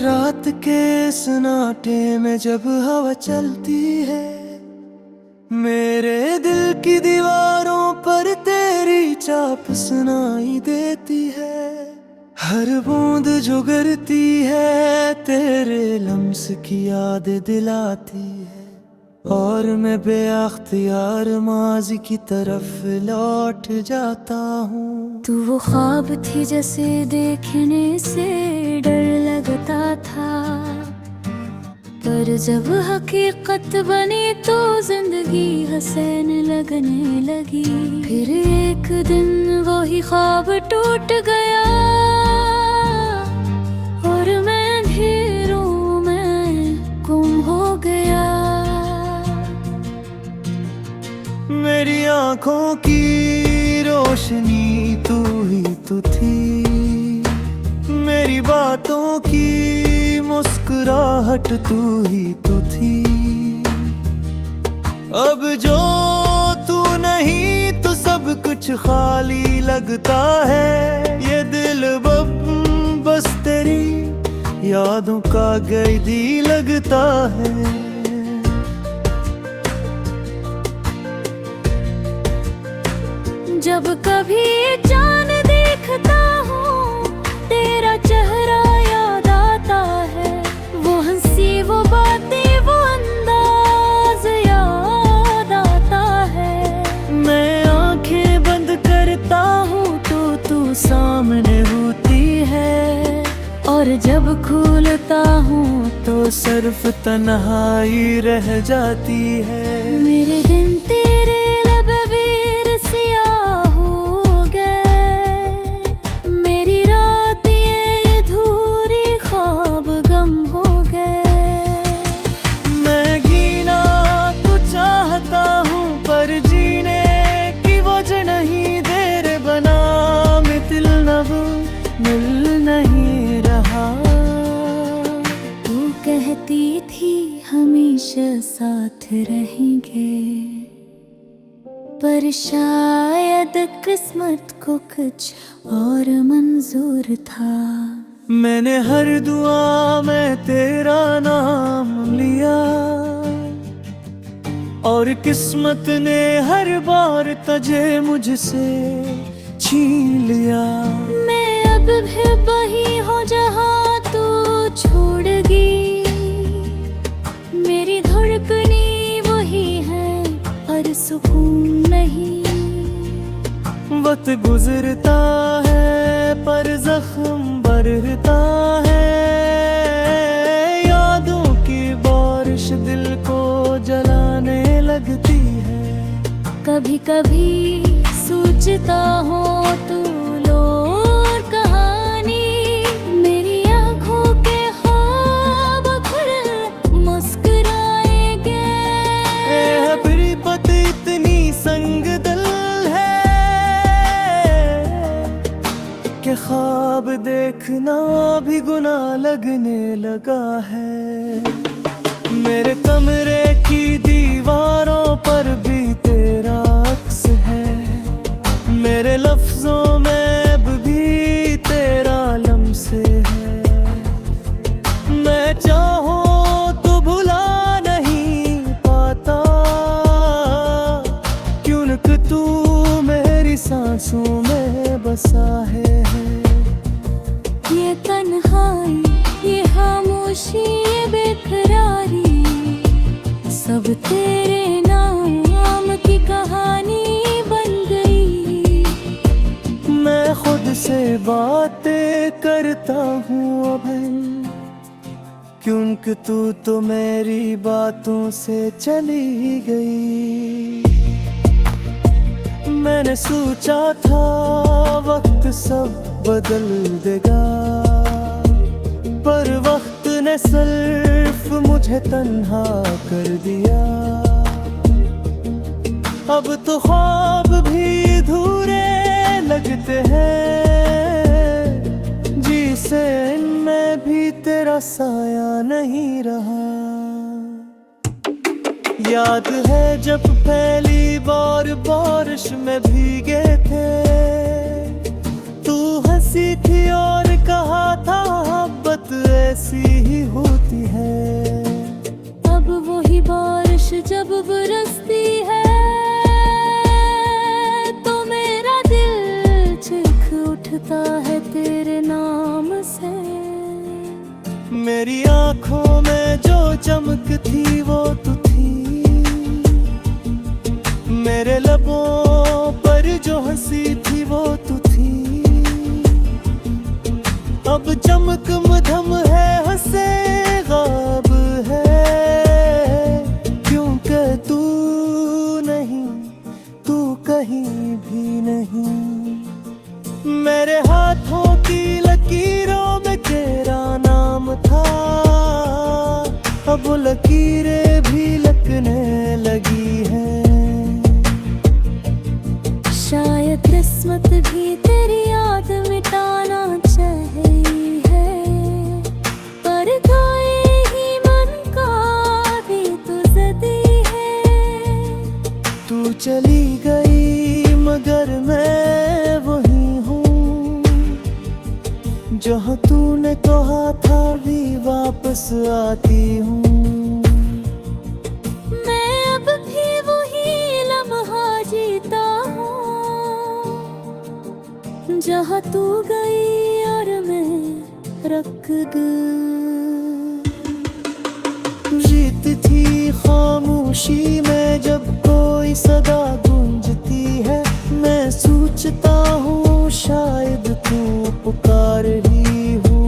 रात के सन्नाटे में जब हवा चलती है, मेरे दिल की दीवारों पर तेरी चाप सुनाई देती है। हर बूंद जो गिरती है तेरे लम्स की याद दिलाती है, और मैं बेअख्तियार माज़ी की तरफ लौट जाता हूँ। तू वो ख्वाब थी जैसे देखने से डर लगता था, पर जब हकीकत बनी तो जिंदगी हसीन लगने लगी। फिर एक दिन वही ख्वाब टूट गया और मैं अंधेरों में गुम हो गया। मेरी आँखों की रोशनी तू ही तो थी, मेरी बातों की मुस्कुराहट तू ही तो थी। अब जो तू नहीं तो सब कुछ खाली लगता है। ये दिल बस तेरी यादों का कैदी लगता है। जब कभी चांद देखता हूँ तेरा चेहरा याद आता है, वो हंसी वो बातें वो अंदाज याद आता है। मैं आंखें बंद करता हूँ तो तू सामने होती है, और जब खोलता हूँ तो सिर्फ तन्हाई रह जाती है। मेरे दिन तेरे लब बेर सियाह हो गए, मेरी रात ये अधूरी ख्वाब गम हो गए। मैं जीना तो चाहता हूँ पर जीने की वजह नहीं, देर बना मैं दिल नब मिल नहीं रहा। तू कहती थी हमेशा साथ रहेंगे, पर शायद किस्मत को कुछ और मंजूर था। मैंने हर दुआ में तेरा नाम लिया, और किस्मत ने हर बार तुझे मुझसे छीन लिया। मैं अब भी वही हूँ जहाँ तू छोड़गी, मेरी धड़कनी वही है पर सुकून नहीं। वक्त गुजरता है पर जख्म बढ़ता है, यादों की बारिश दिल को जलाने लगती है। कभी कभी सोचता हूँ तू लोर कहानी, मेरी आँखों के ख्वाब खुद मुस्कुराएंगे। प्रीपत इतनी संग दिल है कि ख्वाब देखना भी गुनाह लगने लगा है। मेरे कमरे की दीवारों पर भी तेरा अक्स है, मेरे लफ्जों में अब भी तेरा लम्स है। मैं चाहूं तो भुला नहीं पाता, क्योंकि तू मेरी सांसों में बसा है। ये तन्हाई ये खामोशी ये बेकरारी सब तेरे नाम की कहानी बन गई। मैं खुद से बातें करता हूँ अब, क्योंकि तू तो मेरी बातों से चली गई। मैंने सोचा था वक्त सब बदल देगा, पर वक्त ने सिर्फ मुझे तन्हा कर दिया। अब तो ख्वाब भी अधूरे लगते हैं, जिसे इनमें भी तेरा साया नहीं रहा। याद है जब पहली बार बारिश में भीगे थे, तू हंसी थी और कहा था मोहब्बत ऐसी ही होती है। अब वही बारिश जब बरसती है तो मेरा दिल चीख उठता है तेरे नाम से। मेरी आंखों में जो चमक थी वो तू थी, मेरे लबों पर जो हंसी थी वो तू थी। अब चमक मधम है हंसे गाब है, क्योंकि तू नहीं, तू कहीं भी नहीं। मेरे हाथों की लकीरों में तेरा नाम था, अब वो लकीरें भी लगने लगी हैं। शायद किस्मत भी तेरी याद मिटाना चाहे है, पर कोई ही मन का भी तो ज़दी है। तू चली गई मगर मैं वही हूँ, जहाँ तूने कहा था भी वापस आती हूँ। मैं अब भी वही लम्हा जीता हूँ, जहाँ तू गई और मैं रख गई। जीत थी खामोशी में जब कोई सदा गूंजती है, मैं सोचता हूँ शायद तू पुकार रही हो।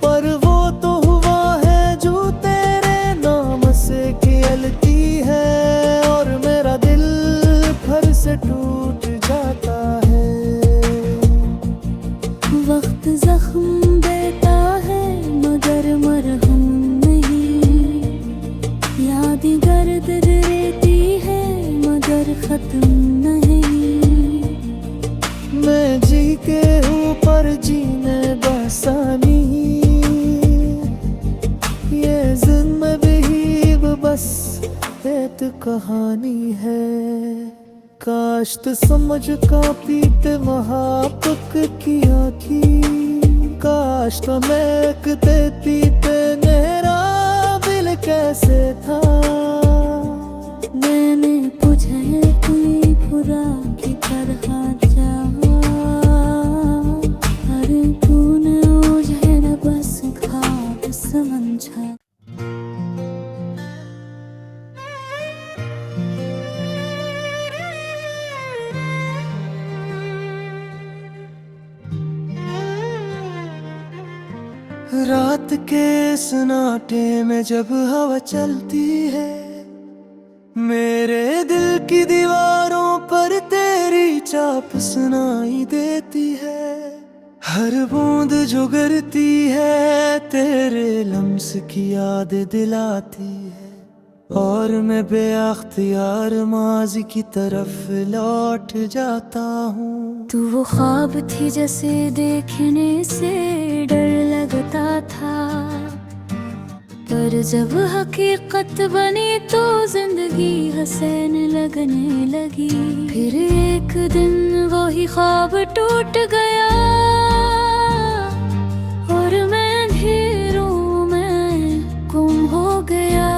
पर वो तो हुआ है जो तेरे नाम से खेलती है, और मेरा दिल फिर से टूट जाता है। वक्त जख्म देता है मगर मरहम नहीं, यादें गर्द रहती है मगर खत्म नहीं। मैं जी के ऊपर जीने बसानी, ये जिंदगी भी बस एक कहानी है। काश तो समझ का पीते महापक किया थी, काश तो महकते पीते मेरा दिल कैसे था। मैंने तुझे कोई बुरा की तरह चाहा, पर तूने मुझे न बस ख्वाब समझा। रात के सन्नाटे में जब हवा चलती है, मेरे दिल की दीवारों पर तेरी चाप सुनाई देती है। हर बूंद जो गिरती है तेरे लम्स की याद दिलाती है, और मैं बेअख्तियार माजी की तरफ लौट जाता हूँ। तू वो ख्वाब थी जैसे देखने से डर लगता था, पर जब हकीकत बनी तो जिंदगी हसीन लगने लगी। फिर एक दिन वही ख्वाब टूट गया और मैं अंधेरों में गुम हो गया।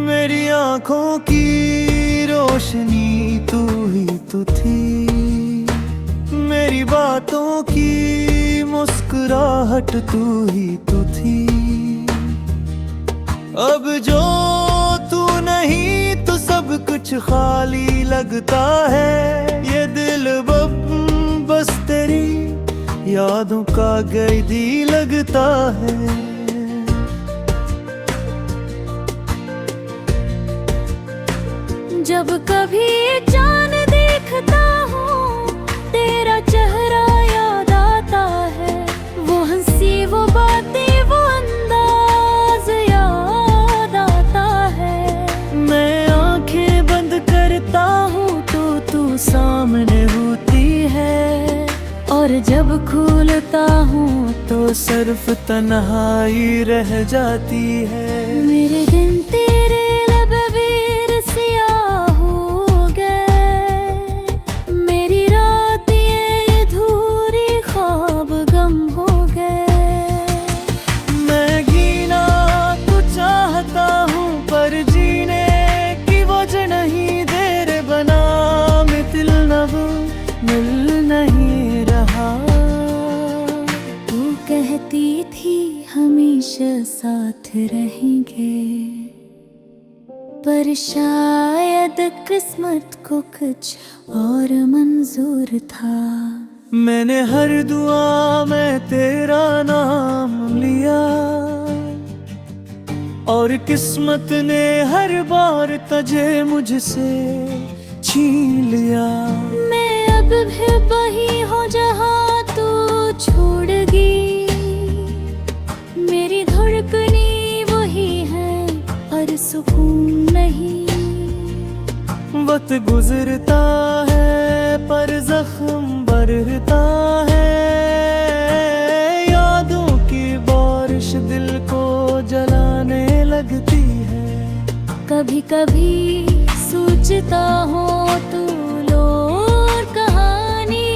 मेरी आंखों की रोशनी तू ही तू थी, मेरी बातों की मुस्कुराहट तू ही तू थी। अब जो तू नहीं तो सब कुछ खाली लगता है। ये दिल बस तेरी यादों का कैदी लगता है। जब कभी चांद देखता हूँ तेरा चेहरा याद आता है, वो हंसी वो बातें वो अंदाज याद आता है। मैं आंखें बंद करता हूँ तो तू सामने होती है, और जब खोलता हूँ तो सिर्फ तन्हाई रह जाती है। मेरे दिन तेरे लब वीर सियाह हो गए, मेरी रात ये भी हमेशा साथ रहेंगे, पर शायद किस्मत को कुछ और मंजूर था। मैंने हर दुआ में तेरा नाम लिया, और किस्मत ने हर बार तुझे मुझसे छीन लिया। मैं अब भी वही हूँ जहाँ तू छोड़गी, मेरी धड़कनी वही है और सुकून नहीं। वक्त गुजरता है पर जख्म बढ़ता है, यादों की बारिश दिल को जलाने लगती है। कभी कभी सोचता हूँ तू लोर कहानी,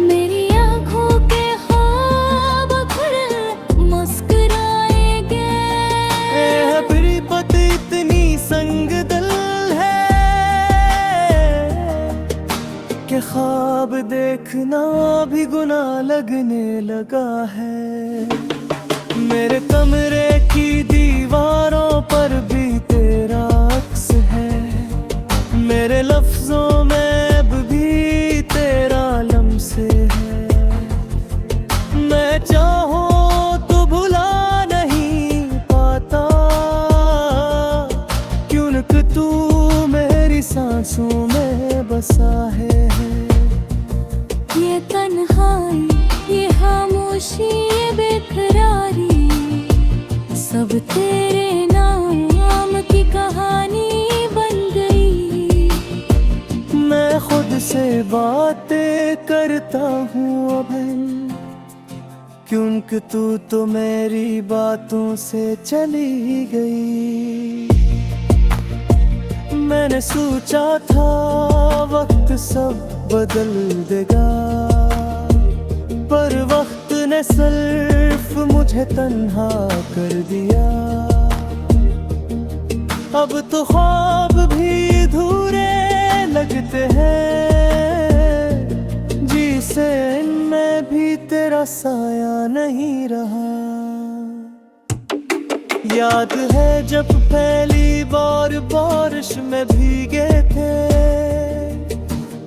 मेरी आँखों के ख्वाब खुद मुस्कुराएंगे। है प्रीपत इतनी संग दिल है कि ख्वाब देखना भी गुनाह लगने लगा है। मेरे कमरे की दीवारों पर भी तेरा अक्स है, मेरे लफ्जों में अब भी तेरा लम्स है। मैं चाहूं तो भुला नहीं पाता, क्योंकि तू मेरी सांसों में बसा है। ये तन्हाई, ये खामोशी, ये बेकरारी, सब तेरे नाम की कहानी बन गई। मैं खुद से बातें करता हूँ अब, क्योंकि तू तो मेरी बातों से चली गई। मैंने सोचा था वक्त सब बदल देगा, पर वक्त ने सिर्फ मुझे तन्हा कर दिया। अब तो ख्वाब भी अधूरे लगते हैं, जिसे इनमें भी तेरा साया नहीं रहा। याद है जब पहली बार बारिश में भीगे थे,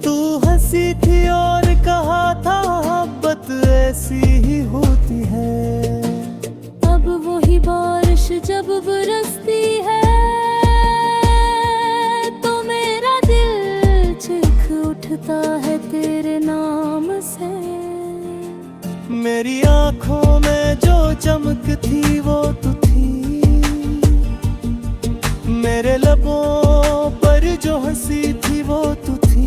तू हंसी थी और कहा था मोहब्बत ऐसी ही होती है। अब वही बारिश जब बरसती है तो मेरा दिल चीख उठता है तेरे नाम से। मेरी आंखों में जो चमक थी वो तू थी, मेरे लबों पर जो हंसी थी वो तू थी।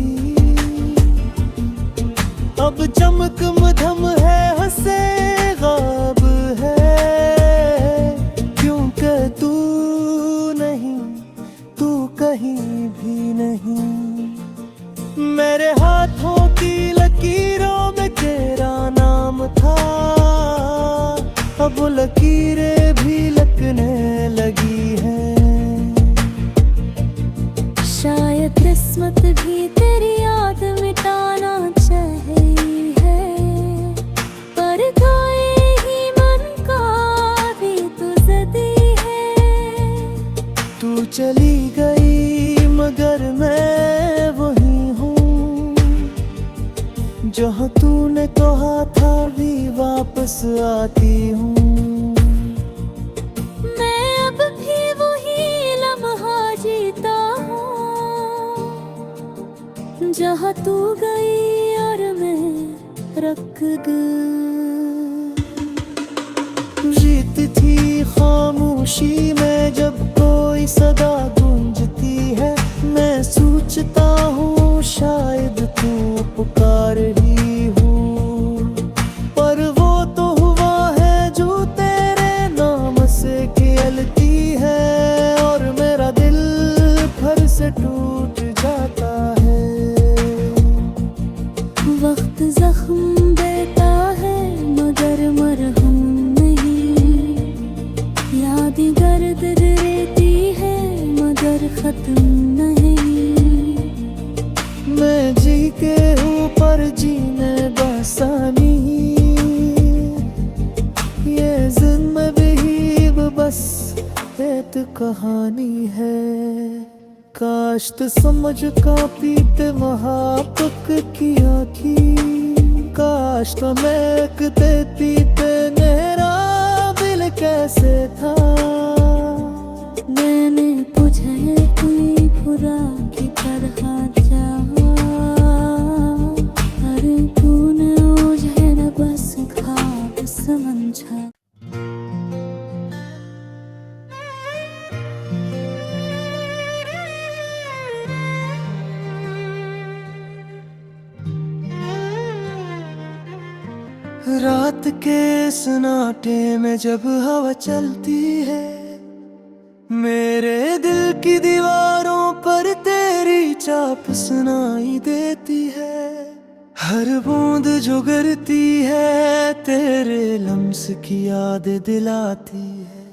अब चमक मधम है, हंसे गाब है, क्योंकि तू नहीं, तू कहीं भी नहीं। मेरे हाथों की लकीरों में तेरा नाम था, अब लकीरें भी लगने लगी हैं। शायद किस्मत भी तेरी याद मिटाना चाहे है, पर कोई ही मन का भी तो ज़दी है। तू चली गई मगर मैं वही हूँ, जहाँ तूने कहा था भी वापस आती हूँ। मैं अब भी वही लम्हा जीता हूँ, जहाँ तू गई और मैं रख गई। जीत थी खामोशी में जब कोई सदा गूंजती है, मैं सोचता हूँ शायद तू पुकार रही हूँ, पर वो तो हुआ है जो तेरे नाम से खेलती है, और मेरा दिल फिर से टूट जाता है। वक्त जख्म देता है मगर मरहम नहीं, यादें गर्द रहती है मगर प्रीत कहानी है। काश तो समझ का पीते महापक किया की, काश तो महकते पीते मेरा दिल कैसे था। मैंने तुझे कोई बुरा की तरह चाहा, पर तूने मुझे न बस ख्वाब समझा। रात के सन्नाटे में जब हवा चलती है, मेरे दिल की दीवारों पर तेरी चाप सुनाई देती है। हर बूंद जो गिरती है तेरे लम्स की याद दिलाती है,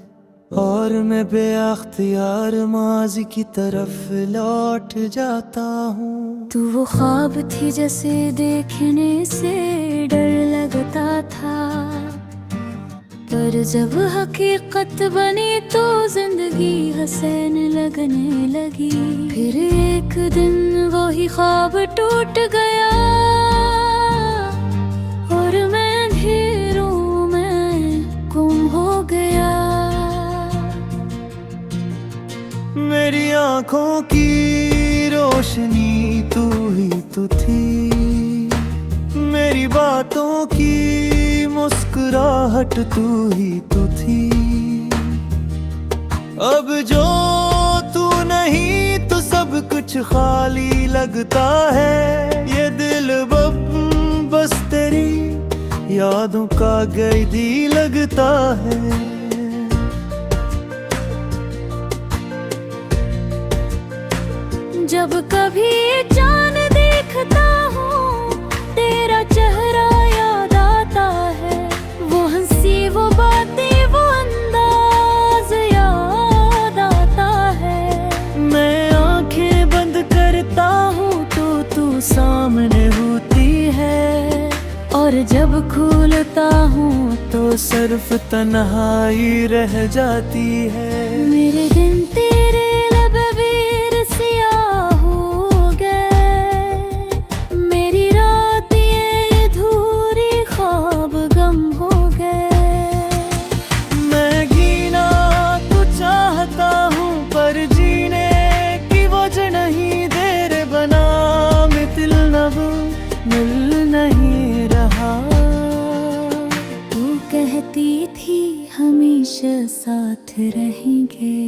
और मैं बेअख्तियार माजी की तरफ लौट जाता हूँ। तू वो ख्वाब थी जैसे देखने से डर लगता था, पर जब हकीकत बनी तो जिंदगी हसीन लगने लगी। फिर एक दिन वही ख्वाब टूट गया, और मैं अंधेरों में गुम हो गया। मेरी आंखों की रोशनी तू ही तो थी, मेरी बातों की मुस्कुराहट तू ही तो थी। अब जो तू नहीं तो सब कुछ खाली लगता है। ये दिल बस तेरी यादों का कैदी लगता है। जब कभी चांद देखता हूँ तेरा चेहरा याद आता है, वो हंसी वो बातें वो अंदाज याद आता है। मैं आंखें बंद करता हूँ तो तू सामने होती है, और जब खोलता हूँ तो सिर्फ तन्हाई रह जाती है। मेरे दिन तेरे लब वीर सियाह हो गए, मेरी रात ये अधूरी ख्वाब गम हो गए। मैं जीना तो चाहता हूँ पर जीने की वजह नहीं, देर बना में दिल नब मिल नहीं रहा। तू कहती थी हमेशा साथ रहेंगे,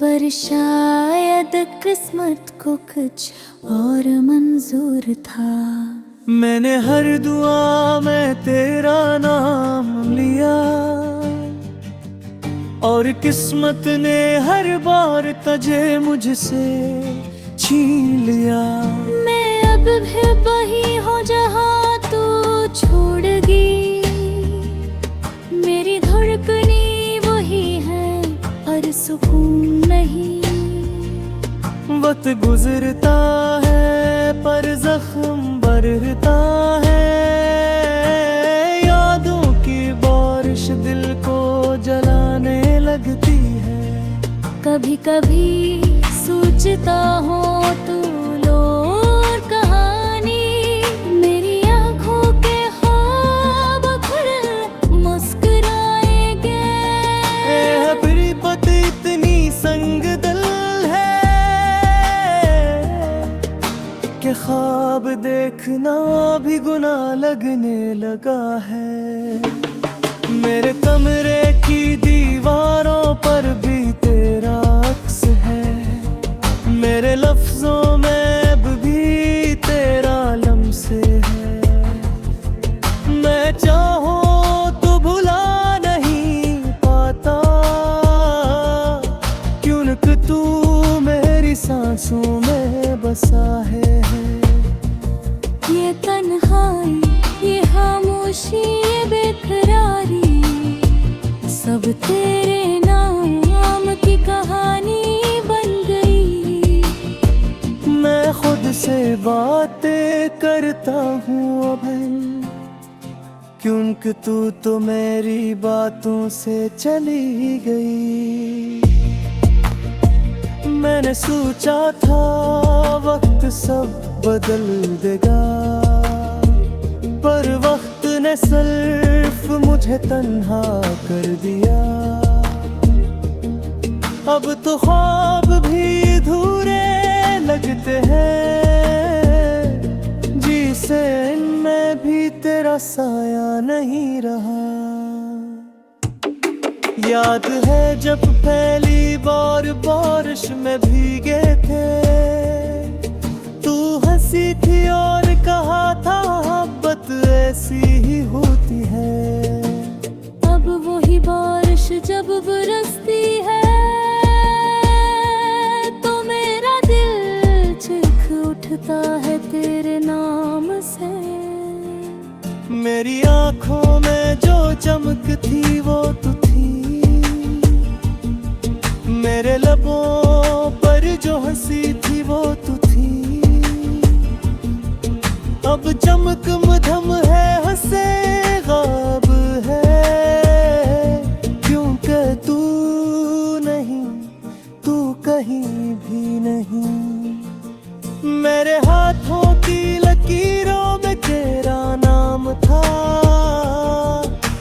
पर शायद किस्मत को कुछ और मंजूर था। मैंने हर दुआ में तेरा नाम लिया, और किस्मत ने हर बार तुझे मुझसे छीन लिया। मैं अब भी वही हूँ जहाँ तू छोड़गी, मेरी धड़कनी वही है और सुकून नहीं। वक्त गुजरता है पर जख्म बढ़ता है, यादों की बारिश दिल को जलाने लगती है। कभी कभी सोचता हूँ तू लोर कहानी, मेरी आँखों के ख्वाब खुद मुस्कुराएंगे। प्रीत इतनी संग दिल है कि ख्वाब देखना भी गुनाह लगने लगा है। मेरे कमरे की दीवारों पर भी तेरा अक्स है, मेरे लफ्जों में अब भी तेरा लम्स है। मैं चाहूं तो भुला नहीं पाता, क्योंकि तू मेरी सांसों में बसा है। ये तन्हाई ये खामोशी ये बेकरारी सब तेरे नाम की कहानी बन गई। मैं खुद से बातें करता हूँ अब, क्योंकि तू तो मेरी बातों से चली गई। मैंने सोचा था वक्त सब बदल देगा, पर वक्त ने सिर्फ मुझे तन्हा कर दिया। अब तो ख्वाब भी अधूरे लगते हैं, जिसे इनमें भी तेरा साया नहीं रहा। याद है जब पहली बार बारिश में भीगे थे, तू हंसी थी और कहा था मोहब्बत ऐसी ही होती है। अब वही बारिश जब बरसती है तो मेरा दिल चीख उठता है तेरे नाम से। मेरी आंखों में जो चमक थी वो तू थी, मेरे लबों पर जो हंसी थी वो तू थी। अब चमक मधम है, हंसे गाब है, क्योंकि तू नहीं, तू कहीं भी नहीं। मेरे हाथों की लकीरों में तेरा नाम था,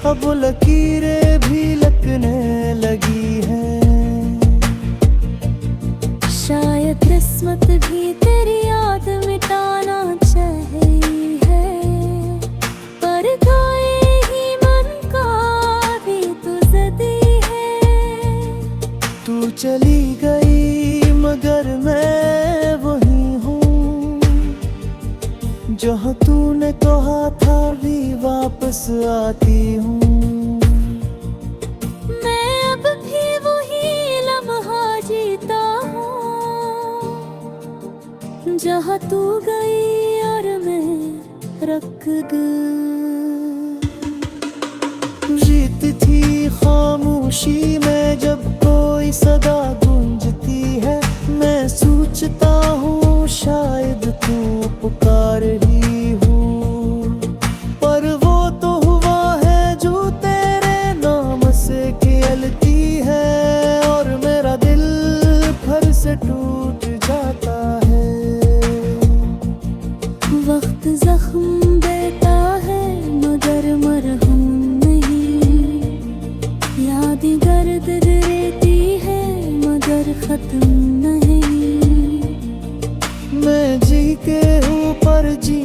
अब वो लकीरें भी लगने लगी हैं। शायद किस्मत भी तेरी याद मिटाना चाही है, पर कोई ही मन का भी तो ज़दी है। तू चली गई मगर मैं वही हूँ, जहाँ तूने कहा था भी वापस आती हूँ। मैं अब भी वही लम्हा जीता हूँ, जहाँ तू गई और मैं रख गई। जीत थी खामोशी में जब कोई सदा गूंजती है, मैं सोचता हूँ शायद तू पुकार रही हूँ। पर वो तो हुआ है जो तेरे नाम से खेलती है, और मेरा दिल फिर से टूट जाता है। वक्त जख्म देता है मगर मरहम नहीं, यादें गर्द रहती है मगर खत्म नहीं। मैं जी के हूँ पर जी